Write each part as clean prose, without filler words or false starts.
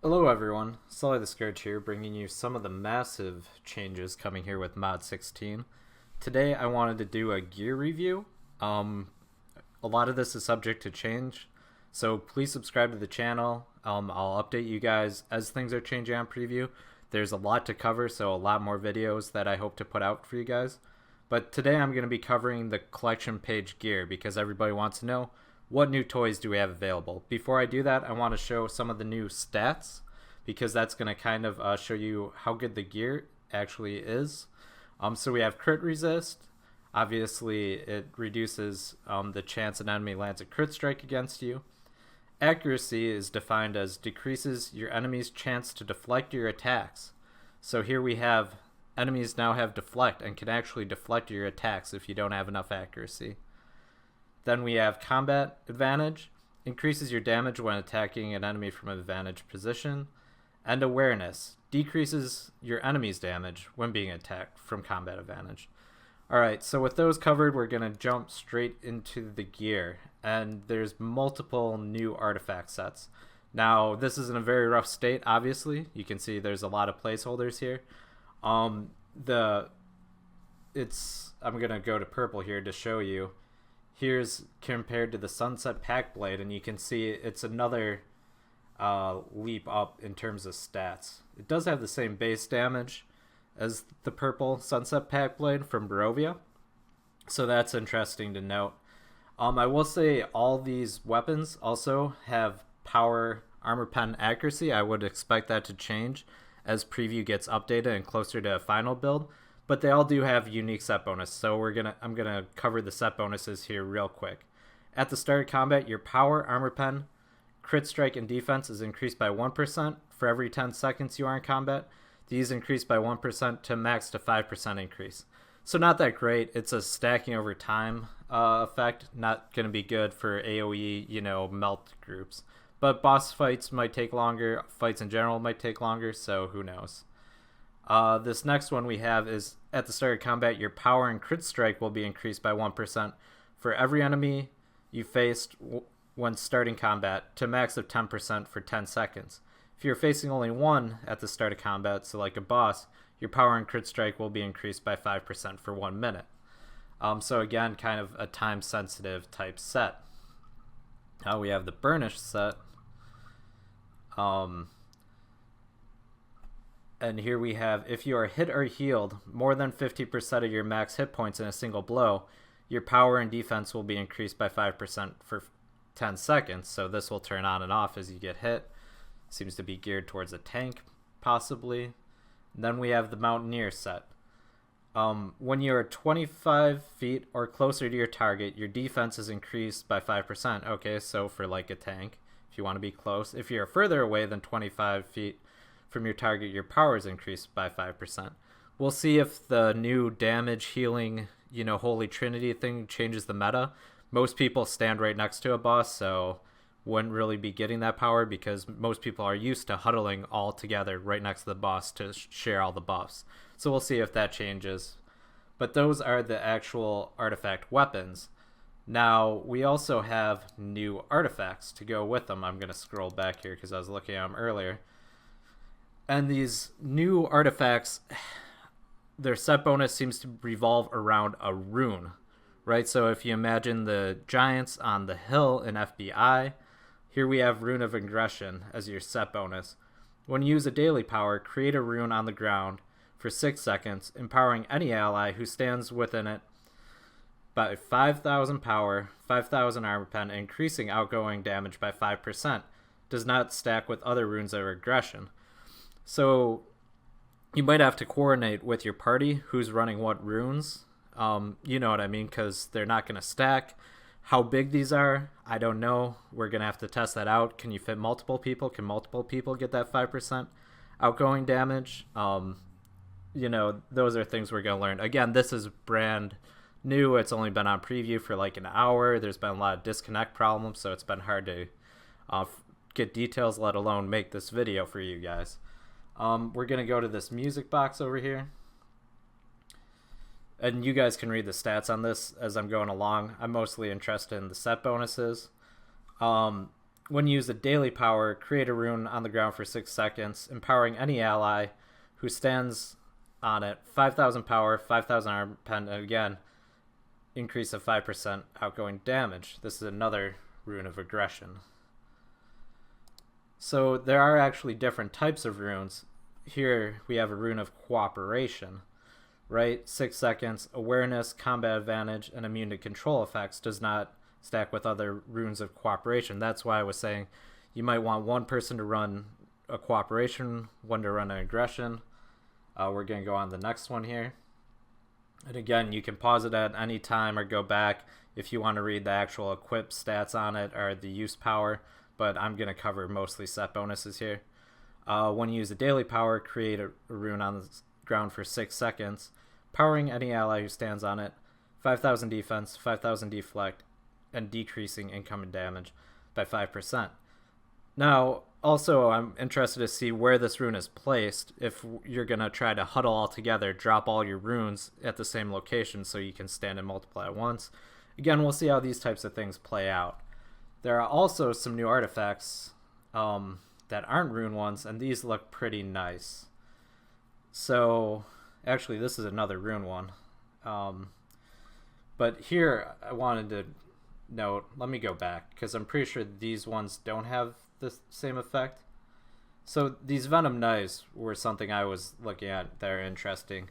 Hello everyone, Sully the Scourge here, bringing you some of the massive changes coming here with Mod 16. Today I wanted to do a gear review. A lot of this is subject to change, so please subscribe to the channel. I'll update you guys as things are changing on preview. There's a lot to cover, so a lot more videos that I hope to put out for you guys. But today I'm going to be covering the collection page gear because everybody wants to know what new toys do we have available. Before I do that, I want to show some of the new stats because that's going to kind of show you how good the gear actually is. So we have crit resist. Obviously, it reduces the chance an enemy lands a crit strike against you. Accuracy is defined as decreases your enemy's chance to deflect your attacks. So here we have enemies now have deflect and can actually deflect your attacks if you don't have enough accuracy. Then we have combat advantage, increases your damage when attacking an enemy from an advantage position. And awareness, decreases your enemy's damage when being attacked from combat advantage. Alright, so with those covered, we're going to jump straight into the gear. And there's multiple new artifact sets. Now, this is in a very rough state, obviously. You can see there's a lot of placeholders here. I'm going to go to purple here to show you. Here's compared to the Sunset Pack Blade, and you can see it's another leap up in terms of stats. It does have the same base damage as the purple Sunset Pack Blade from Barovia, so that's interesting to note. I will say all these weapons also have power armor pen accuracy. I would expect that to change as preview gets updated and closer to a final build, but they all do have unique set bonus, so I'm gonna cover the set bonuses here real quick. At the start of combat, your power armor pen, crit strike, and defense is increased by 1% for every 10 seconds you are in combat. These increase by 1% to max to 5% increase. So not that great. It's a stacking over time effect. Not going to be good for AoE, melt groups. But boss fights might take longer. Fights in general might take longer, so who knows. This next one we have is at the start of combat, your power and crit strike will be increased by 1% for every enemy you faced when starting combat to max of 10% for 10 seconds. If you're facing only one at the start of combat, so like a boss, your power and crit strike will be increased by 5% for 1 minute. So again, kind of a time-sensitive type set. Now we have the Burnish set. And here we have, if you are hit or healed more than 50% of your max hit points in a single blow, your power and defense will be increased by 5% for 10 seconds. So this will turn on and off as you get hit. Seems to be geared towards a tank, possibly. Then we have the Mountaineer set. When you are 25 feet or closer to your target, your defense is increased by 5%. Okay, so for like a tank, if you want to be close. If you're further away than 25 feet from your target, your power is increased by 5%. We'll see if the new damage healing, Holy Trinity thing changes the meta. Most people stand right next to a boss, so wouldn't really be getting that power because most people are used to huddling all together right next to the boss to share all the buffs. So we'll see if that changes. But those are the actual artifact weapons. Now, we also have new artifacts to go with them. I'm going to scroll back here because I was looking at them earlier. And these new artifacts, their set bonus seems to revolve around a rune, right? So if you imagine the giants on the hill in FBI, here we have Rune of Aggression as your set bonus. When you use a daily power, create a rune on the ground for 6 seconds, empowering any ally who stands within it by 5,000 power, 5,000 armor pen, and increasing outgoing damage by 5%. Does not stack with other runes of aggression. So you might have to coordinate with your party who's running what runes. You know what I mean, because they're not going to stack. How big these are, I don't know. We're going to have to test that out. Can you fit multiple people? Can multiple people get that 5% outgoing damage? Those are things we're going to learn. Again, this is brand new. It's only been on preview for like an hour. There's been a lot of disconnect problems, so it's been hard to get details, let alone make this video for you guys. We're going to go to this music box over here. And you guys can read the stats on this as I'm going along. I'm mostly interested in the set bonuses. when you use a daily power, create a rune on the ground for 6 seconds, empowering any ally who stands on it. 5,000 power, 5,000 armor pen, and again, increase of 5% outgoing damage. This is another rune of aggression. So there are actually different types of runes. Here we have a rune of cooperation, right? 6 seconds, awareness, combat advantage, and immune to control effects does not stack with other runes of cooperation. That's why I was saying you might want one person to run a cooperation, one to run an aggression. We're going to go on the next one here. And again, you can pause it at any time or go back if you want to read the actual equip stats on it or the use power, but I'm going to cover mostly set bonuses here. When you use a daily power, create a rune on the ground for 6 seconds, powering any ally who stands on it, 5,000 defense, 5,000 deflect, and decreasing incoming damage by 5%. Now, also, I'm interested to see where this rune is placed. If you're going to try to huddle all together, drop all your runes at the same location so you can stand and multiply at once. Again, we'll see how these types of things play out. There are also some new artifacts that aren't rune ones, and these look pretty nice. So, actually, this is another rune one. But here, I wanted to note, let me go back, because I'm pretty sure these ones don't have the same effect. So these Venom Knives were something I was looking at that are interesting,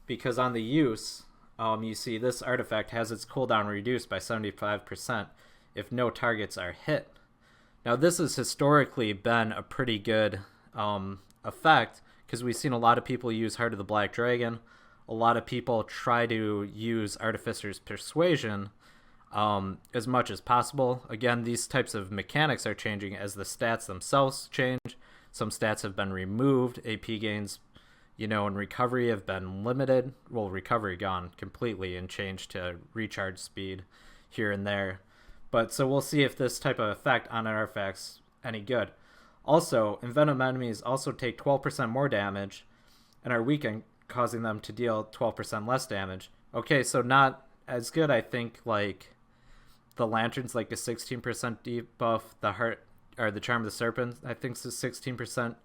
because on the use, you see this artifact has its cooldown reduced by 75% if no targets are hit. Now this has historically been a pretty good effect, because we've seen a lot of people use Heart of the Black Dragon. A lot of people try to use Artificer's Persuasion as much as possible. Again, these types of mechanics are changing as the stats themselves change. Some stats have been removed. AP gains, and recovery have been limited. Well, recovery gone completely and changed to recharge speed here and there. But so we'll see if this type of effect on artifacts any good. Also, envenom enemies also take 12% more damage and are weakened, causing them to deal 12% less damage. Okay, so not as good, I think, like the Lantern's like a 16% debuff, the Heart or the Charm of the Serpent, I think, is 16%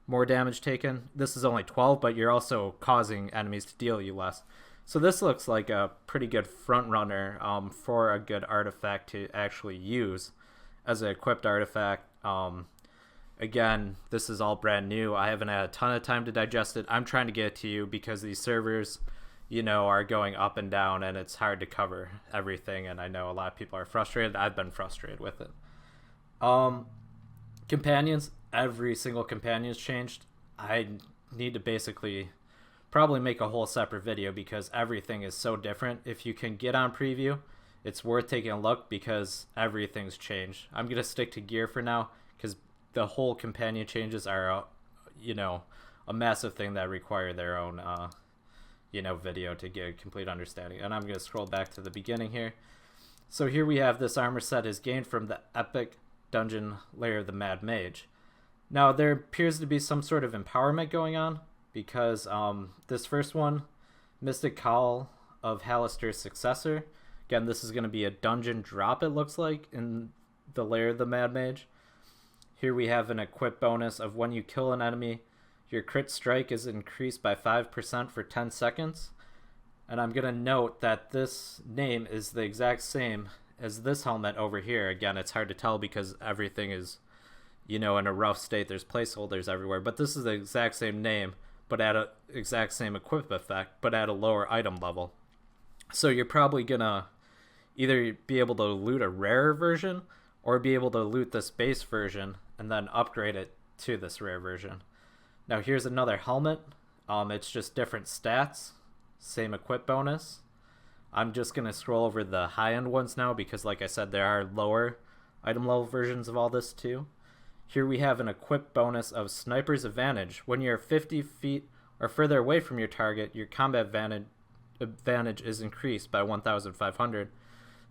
more damage taken. This is only 12, but you're also causing enemies to deal you less. So this looks like a pretty good front runner for a good artifact to actually use as an equipped artifact. Again, this is all brand new. I haven't had a ton of time to digest it. I'm trying to get it to you because these servers, are going up and down, and it's hard to cover everything, and I know a lot of people are frustrated. I've been frustrated with it. Companions, every single companion's changed. I need to basically probably make a whole separate video because everything is so different. If you can get on preview, it's worth taking a look because everything's changed. I'm going to stick to gear for now because the whole companion changes are, a massive thing that require their own video to get a complete understanding. And I'm going to scroll back to the beginning here. So here we have this armor set is gained from the epic dungeon layer of the Mad Mage. Now there appears to be some sort of empowerment going on because this first one, Mystic Cowl of Hallister's Successor. Again, this is going to be a dungeon drop, it looks like, in the layer of the Mad Mage. Here we have an equip bonus of when you kill an enemy, your crit strike is increased by 5% for 10 seconds. And I'm going to note that this name is the exact same as this helmet over here. Again, it's hard to tell because everything is, in a rough state. There's placeholders everywhere. But this is the exact same name, but at a exact same equip effect, but at a lower item level. So you're probably going to either be able to loot a rarer version or be able to loot this base version and then upgrade it to this rare version. Now here's another helmet. It's just different stats, same equip bonus. I'm just going to scroll over the high-end ones now because, like I said, there are lower item level versions of all this too. Here we have an equip bonus of Sniper's Advantage. When you're 50 feet or further away from your target, your combat advantage is increased by 1,500.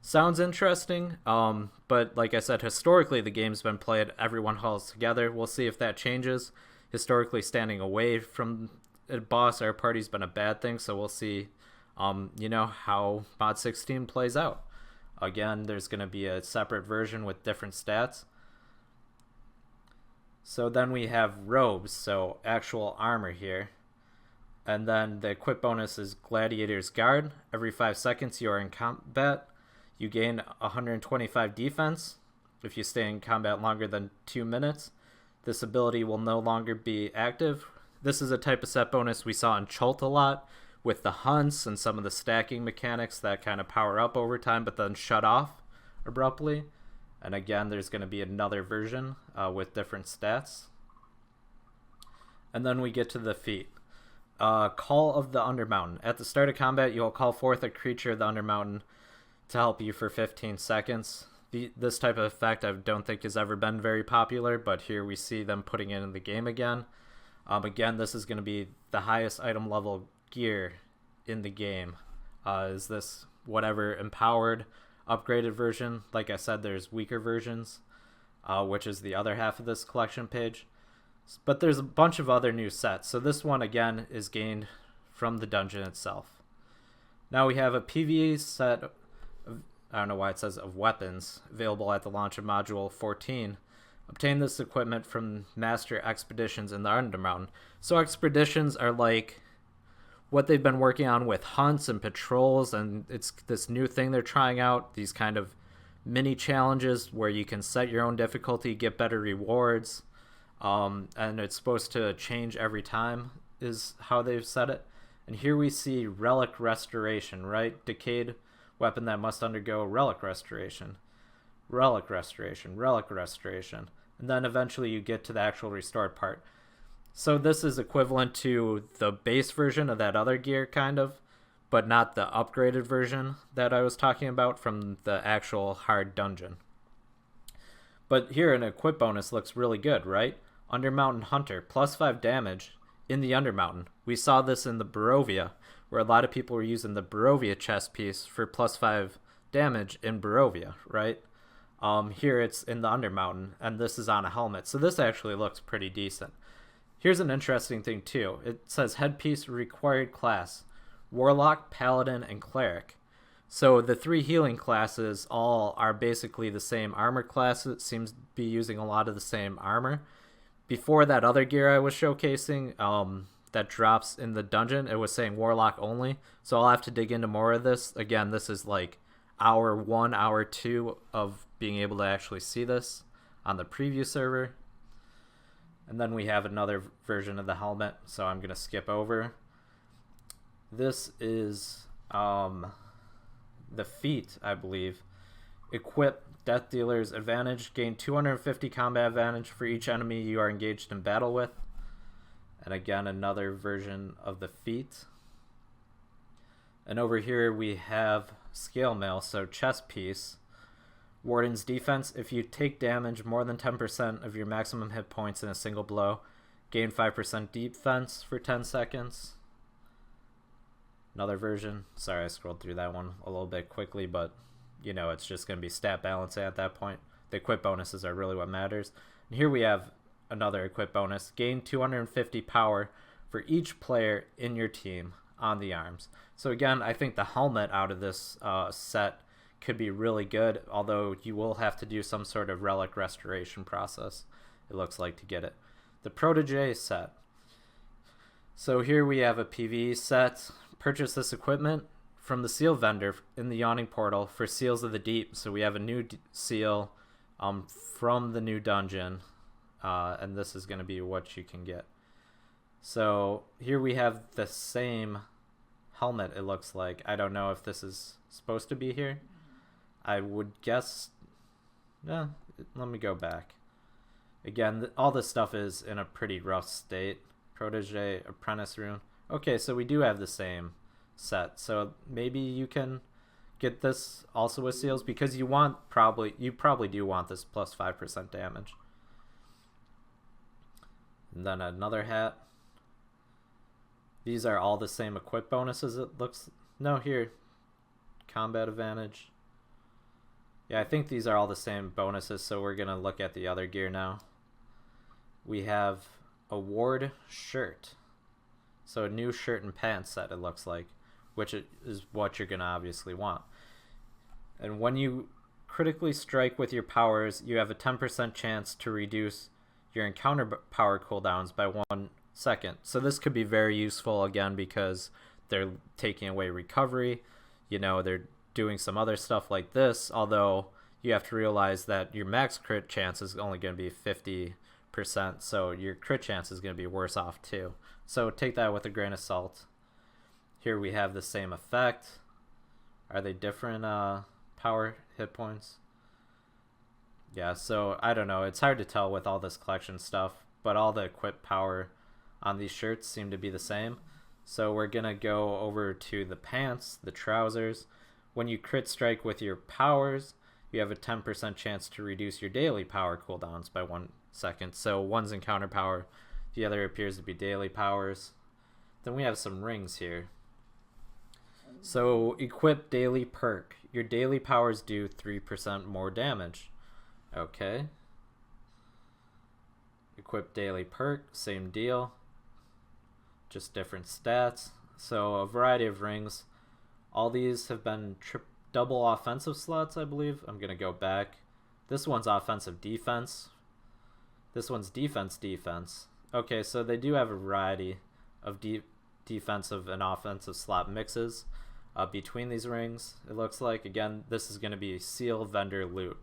Sounds interesting, but like I said, historically the game's been played, everyone huddles together. We'll see if that changes. Historically, standing away from a boss or a party's been a bad thing, so we'll see, how Mod 16 plays out. Again, there's going to be a separate version with different stats. So then we have robes, so actual armor here. And then the equip bonus is Gladiator's Guard. Every 5 seconds you are in combat, you gain 125 defense. If you stay in combat longer than 2 minutes, this ability will no longer be active. This is a type of set bonus we saw in Chult a lot, with the hunts and some of the stacking mechanics that kind of power up over time but then shut off abruptly. And again, there's going to be another version with different stats. And then we get to the feat. Call of the Undermountain. At the start of combat, you'll call forth a creature of the Undermountain to help you for 15 seconds. This type of effect I don't think has ever been very popular, but here we see them putting it in the game again. Again, this is going to be the highest item level gear in the game. Is this whatever empowered upgraded version? Like I said, there's weaker versions, which is the other half of this collection page. But there's a bunch of other new sets. So this one, again, is gained from the dungeon itself. Now we have a PvE set of, I don't know why it says of weapons, available at the launch of Module 14. Obtain this equipment from Master Expeditions in the Undermountain. So expeditions are like what they've been working on with hunts and patrols, and it's this new thing they're trying out, these kind of mini challenges where you can set your own difficulty, get better rewards, and it's supposed to change every time is how they've said it. And here we see Relic Restoration, right? Decayed weapon that must undergo Relic Restoration. Relic Restoration, Relic Restoration. And then eventually you get to the actual restored part. So this is equivalent to the base version of that other gear, kind of, but not the upgraded version that I was talking about from the actual hard dungeon. But here an equip bonus looks really good, right? Undermountain Hunter, plus 5 damage in the Undermountain. We saw this in the Barovia, where a lot of people were using the Barovia chest piece for plus 5 damage in Barovia, right? Here it's in the Undermountain, and this is on a helmet. So this actually looks pretty decent. Here's an interesting thing too. It says headpiece required class, Warlock, Paladin, and Cleric. So the 3 healing classes all are basically the same armor class. It seems to be using a lot of the same armor. Before that other gear I was showcasing, that drops in the dungeon, it was saying Warlock only. So I'll have to dig into more of this. Again, this is like hour 1, hour 2 of being able to actually see this on the preview server. And then we have another version of the helmet, so I'm going to skip over. This is the feat, I believe. Equip Death Dealer's Advantage. Gain 250 combat advantage for each enemy you are engaged in battle with. And again, another version of the feat. And over here we have Scale Mail, so chest piece. Warden's Defense. If you take damage more than 10% of your maximum hit points in a single blow, gain 5% defense for 10 seconds. Another version. Sorry, I scrolled through that one a little bit quickly, but you know, it's just going to be stat balancing at that point. The equip bonuses are really what matters. And here we have another equip bonus. Gain 250 power for each player in your team on the arms. So again, I think the helmet out of this set could be really good, although you will have to do some sort of relic restoration process, it looks like, to get it. The Protege set. So here we have a PvE set. Purchase this equipment from the seal vendor in the Yawning Portal for Seals of the Deep. So we have a new seal from the new dungeon, and this is going to be what you can get. So here we have the same helmet, it looks like. I don't know if this is supposed to be here. I would guess... let me go back. Again, all this stuff is in a pretty rough state. Protege, Apprentice Rune. Okay, so we do have the same set. So maybe you can get this also with seals, because you probably do want this plus 5% damage. And then another hat. These are all the same equip bonuses, it looks... No, here. Combat advantage. Yeah, I think these are all the same bonuses, so we're going to look at the other gear now. We have a Ward shirt. So a new shirt and pants set, it looks like, which is what you're going to obviously want. And when you critically strike with your powers, you have a 10% chance to reduce your encounter power cooldowns by 1 second. So this could be very useful again because they're taking away recovery. You know, they're doing some other stuff like this, although you have to realize that your max crit chance is only going to be 50%, so your crit chance is going to be worse off too. So take that with a grain of salt. Here we have the same effect. Are they different power hit points? Yeah, so I don't know. It's hard to tell with all this collection stuff, but all the equip power on these shirts seem to be the same. So we're going to go over to the pants, the trousers. When you crit strike with your powers, you have a 10% chance to reduce your daily power cooldowns by 1 second. So one's encounter power, the other appears to be daily powers. Then we have some rings here. So equip daily perk. Your daily powers do 3% more damage. Okay. Equip daily perk, same deal. Just different stats. So a variety of rings. All these have been double offensive slots, I believe. I'm going to go back. This one's offensive defense. This one's defense defense. Okay, so they do have a variety of defensive and offensive slot mixes between these rings. It looks like, again, this is going to be seal vendor loot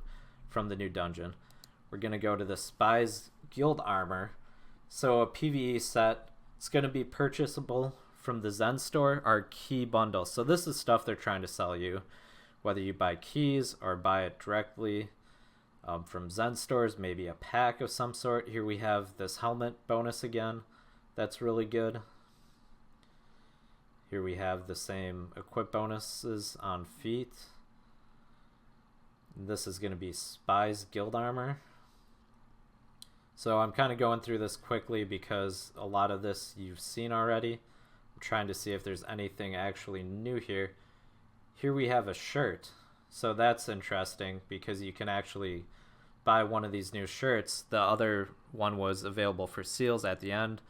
from the new dungeon. We're going to go to the Spy's Guild Armor. So a PvE set. It's going to be purchasable from the Zen store, our key bundle. So this is stuff they're trying to sell you, whether you buy keys or buy it directly from Zen stores, maybe a pack of some sort. Here we have this helmet bonus again. That's really good. Here we have the same equip bonuses on feet. This is going to be Spy's Guild Armor. So I'm kind of going through this quickly because a lot of this you've seen already. I'm trying to see if there's anything actually new here. Here we have a shirt. So that's interesting because you can actually buy one of these new shirts. The other one was available for seals at the end.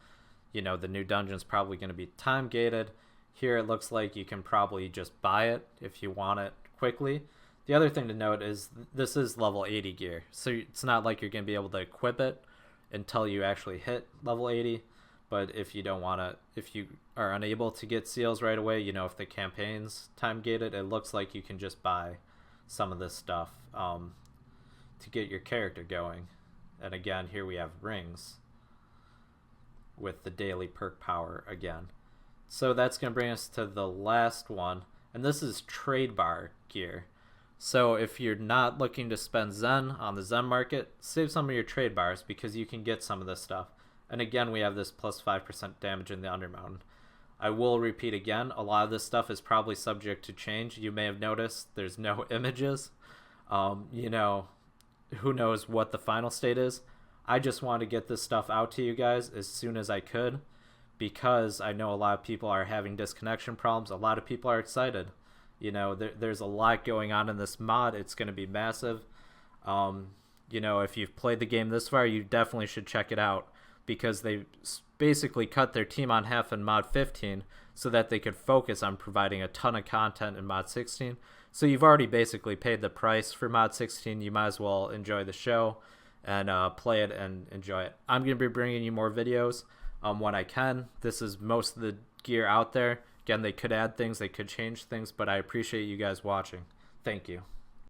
You know, the new dungeon's probably going to be time gated. Here it looks like you can probably just buy it if you want it quickly. The other thing to note is this is level 80 gear, so it's not like you're going to be able to equip it until you actually hit level 80. But if you don't want to, if you are unable to get seals right away, you know, if the campaign's time gated, it looks like you can just buy some of this stuff to get your character going. And again, here we have rings with the daily perk power again. So that's going to bring us to the last one, and this is trade bar gear. So if you're not looking to spend Zen on the Zen market, save some of your trade bars because you can get some of this stuff. And again, we have this plus 5% damage in the Undermountain. I will repeat again, a lot of this stuff is probably subject to change. You may have noticed there's no images. You know, who knows what the final state is. I just want to get this stuff out to you guys as soon as I could because I know a lot of people are having disconnection problems. A lot of people are excited. You know, there's a lot going on in this mod. It's going to be massive. You know, if you've played the game this far, you definitely should check it out because they basically cut their team on half in mod 15 so that they could focus on providing a ton of content in mod 16. So you've already basically paid the price for mod 16. You might as well enjoy the show and play it and enjoy it. I'm going to be bringing you more videos when I can. This is most of the gear out there. Again, they could add things, they could change things, but I appreciate you guys watching. Thank you.